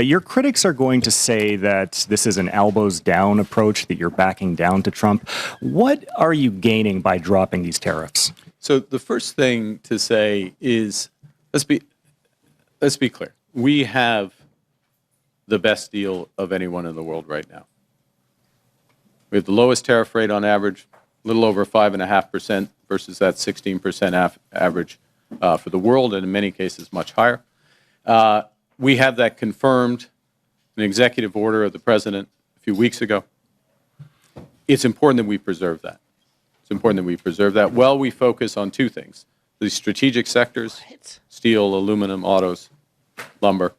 Your critics are going to say that this is an elbows down approach, that you're backing down to Trump. What are you gaining by dropping these tariffs? So the first thing to say is, let's be clear. We have the best deal of anyone in the world right now. We have the lowest tariff rate on average, a little over 5.5% versus that 16% average for the world, and in many cases much higher. We have that confirmed in an executive order of the president a few weeks ago. It's important that we preserve that. It's important that we preserve that while we focus on two things: the strategic sectors, steel, aluminum, autos, lumber,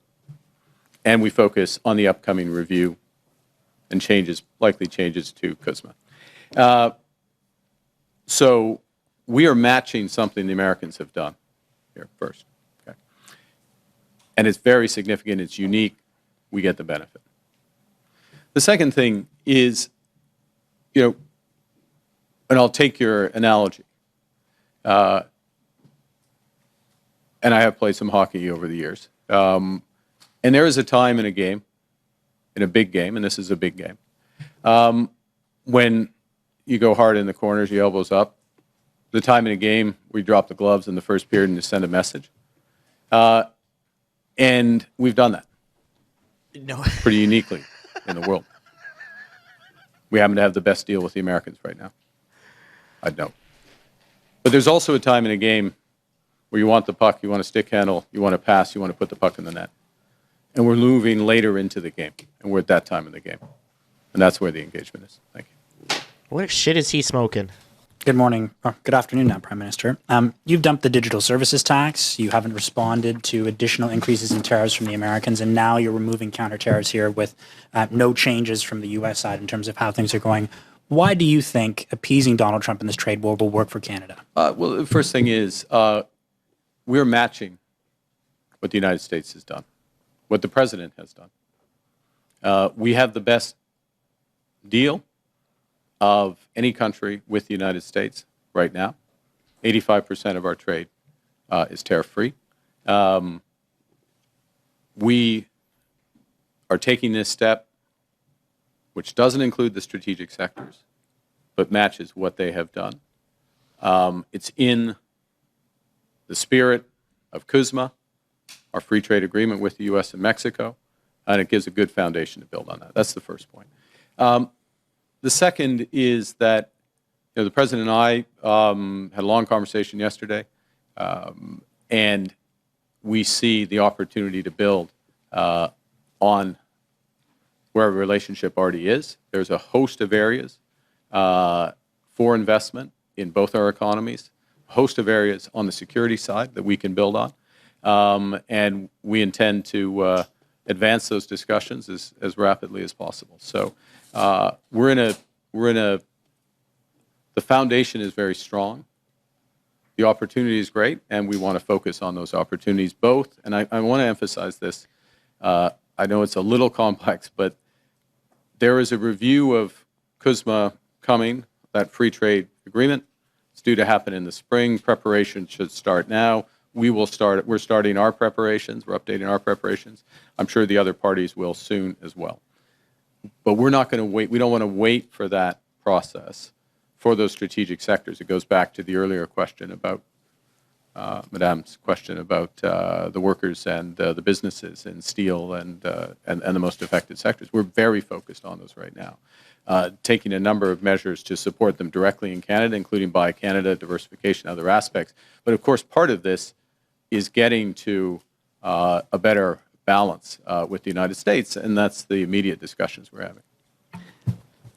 and we focus on the upcoming review and likely changes to CUSMA. So we are matching something the Americans have done here first. Okay? And it's very significant. It's unique. We get the benefit. The second thing is, and I'll take your analogy. And I have played some hockey over the years. And there is a time in a game, in a big game, and this is a big game, when you go hard in the corners, your elbows up. The time in a game where you drop the gloves in the first period and you send a message. And we've done that pretty uniquely in the world. We happen to have the best deal with the Americans right now. I'd know. But there's also a time in a game where you want the puck, you want a stick handle, you want to pass, you want to put the puck in the net. And we're moving later into the game, and we're at that time in the game. And that's where the engagement is. Thank you. What shit is he smoking? Good morning, or good afternoon now, Prime Minister. You've dumped the digital services tax. You haven't responded to additional increases in tariffs from the Americans, and now you're removing counter-tariffs here with no changes from the U.S. side in terms of how things are going. Why do you think appeasing Donald Trump in this trade war will work for Canada? Well, the first thing is we're matching what the United States has done, what the President has done. We have the best deal of any country with the United States right now. 85% of our trade is tariff-free. We are taking this step, which doesn't include the strategic sectors, but matches what they have done. It's in the spirit of CUSMA, our free trade agreement with the U.S. and Mexico, and it gives a good foundation to build on that. That's the first point. The second is that the President and I had a long conversation yesterday, and we see the opportunity to build on where our relationship already is. There's a host of areas for investment in both our economies, a host of areas on the security side that we can build on, and we intend to advance those discussions as rapidly as possible. So the foundation is very strong. The opportunity is great, and we want to focus on those opportunities both. And I want to emphasize this. I know it's a little complex, but there is a review of CUSMA coming, that free trade agreement. It's due to happen in the spring. Preparation should start now. We're starting our preparations. We're updating our preparations. I'm sure the other parties will soon as well. But we're not going to wait. We don't want to wait for that process for those strategic sectors. It goes back to the earlier question about Madame's question about the workers and the businesses in steel and the most affected sectors. We're very focused on those right now, taking a number of measures to support them directly in Canada, including Buy Canada, diversification, other aspects. But of course, part of this is getting to a better balance with the United States, and that's the immediate discussions we're having.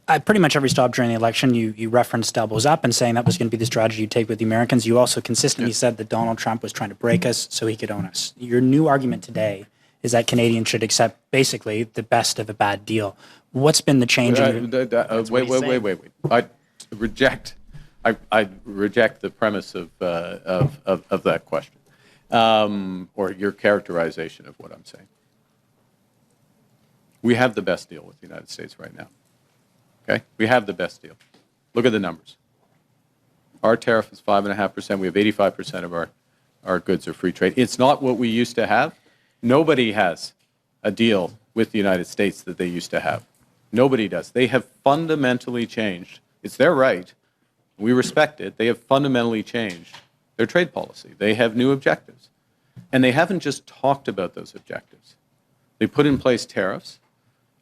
At pretty much every stop during the election, you referenced elbows up and saying that was going to be the strategy you take with the Americans. You also consistently said that Donald Trump was trying to break us so he could own us. Your new argument today is that Canadians should accept basically the best of a bad deal. What's been the change? Wait. I reject the premise of that question or your characterization of what I'm saying. We have the best deal with the United States right now. Okay, we have the best deal. Look at the numbers. Our tariff is 5.5%. We have 85% of our goods are free trade. It's not what we used to have. Nobody has a deal with the United States that they used to have. Nobody does. They have fundamentally changed. It's their right. We respect it. They have fundamentally changed their trade policy. They have new objectives. And they haven't just talked about those objectives. They put in place tariffs,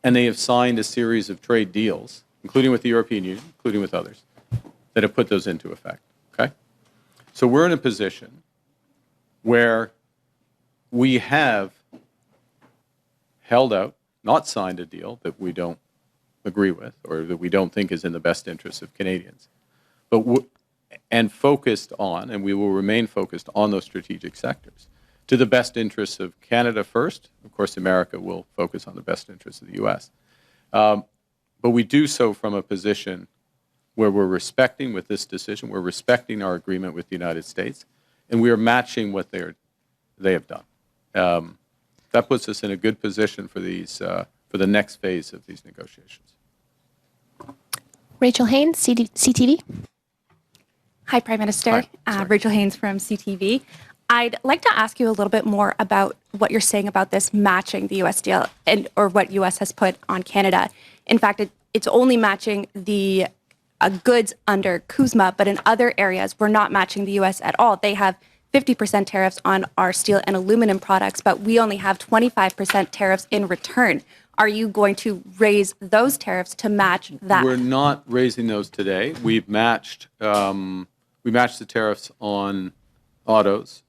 and they have signed a series of trade deals, including with the European Union, including with others, that have put those into effect. Okay? So we're in a position where we have held out, not signed a deal that we don't agree with or that we don't think is in the best interest of Canadians, but and focused on, and we will remain focused on those strategic sectors to the best interests of Canada first. Of course, America will focus on the best interests of the U.S. But we do so from a position where we're respecting, with this decision, we're respecting our agreement with the United States, and we are matching what they have done. That puts us in a good position for these for the next phase of these negotiations. Rachel Haynes, CTV. Hi, Prime Minister. Hi. Rachel Haynes from CTV. I'd like to ask you a little bit more about what you're saying about this matching the U.S. deal or what U.S. has put on Canada. In fact, it's only matching the goods under CUSMA, but in other areas, we're not matching the U.S. at all. They have 50% tariffs on our steel and aluminum products, but we only have 25% tariffs in return. Are you going to raise those tariffs to match that? We're not raising those today. We've matched the tariffs on autos,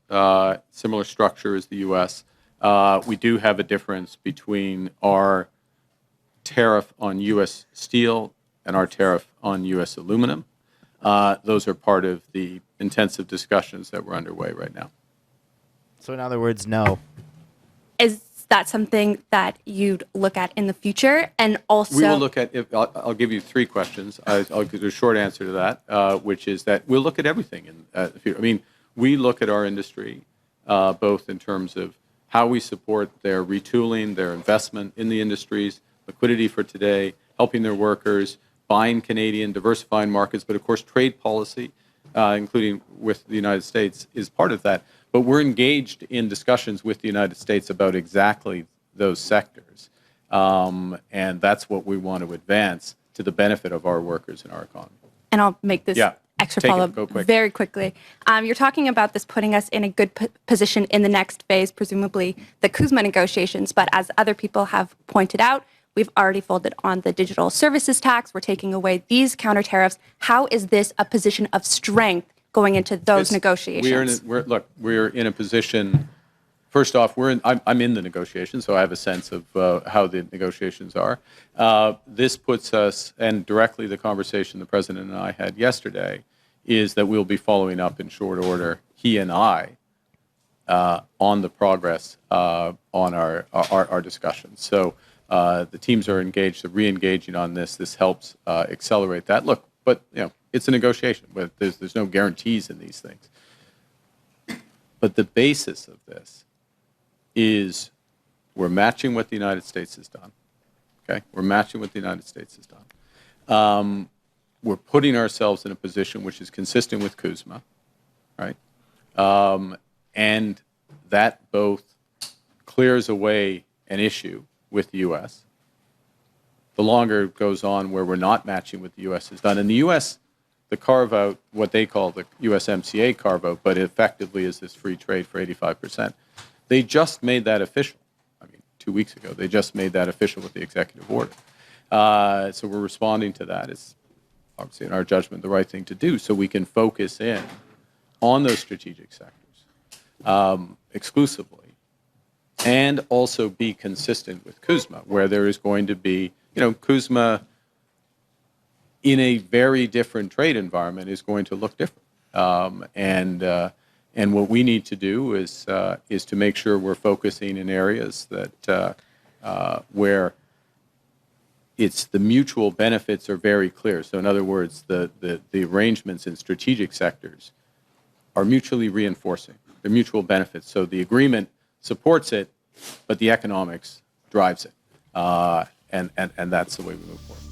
similar structure as the U.S. We do have a difference between our tariff on U.S. steel and our tariff on U.S. aluminum. Those are part of the intensive discussions that we're underway right now. So in other words, no. Is that something that you'd look at in the future? And also, we will look at. I'll give you three questions. I'll give you a short answer to that, which is that we'll look at everything in the future. I mean, we look at our industry both in terms of how we support their retooling, their investment in the industries, liquidity for today, helping their workers, buying Canadian, diversifying markets, but of course trade policy, including with the United States, is part of that. But we're engaged in discussions with the United States about exactly those sectors. And that's what we want to advance to the benefit of our workers and our economy. and I'll make this extra follow-up very quickly. You're talking about this putting us in a good position in the next phase, presumably the CUSMA negotiations. But as other people have pointed out, we've already folded on the digital services tax. We're taking away these counter tariffs. How is this a position of strength going into those negotiations? We're in a position. First off, I'm in the negotiations, so I have a sense of how the negotiations are. This puts us, and directly the conversation the President and I had yesterday, is that we'll be following up in short order, he and I, on the progress on our discussions. So the teams are engaged, they're re-engaging on this. This helps accelerate that. Look, but it's a negotiation. But there's no guarantees in these things. But the basis of this is we're matching what the United States has done. Okay, we're matching what the United States has done. We're putting ourselves in a position which is consistent with CUSMA, right? And that both clears away an issue with the U.S. The longer it goes on where we're not matching what the U.S. has done. And the U.S., the carve-out, what they call the USMCA carve-out, but it effectively is this free trade for 85%. They just made that official. I mean, 2 weeks ago, they just made that official with the executive order. So we're responding to that. It's obviously, in our judgment, the right thing to do so we can focus in on those strategic sectors exclusively and also be consistent with CUSMA, where there is going to be, CUSMA in a very different trade environment is going to look different. And what we need to do is to make sure we're focusing in areas that where it's the mutual benefits are very clear. So in other words, the arrangements in strategic sectors are mutually reinforcing. They're mutual benefits. So the agreement supports it, but the economics drives it. And that's the way we move forward.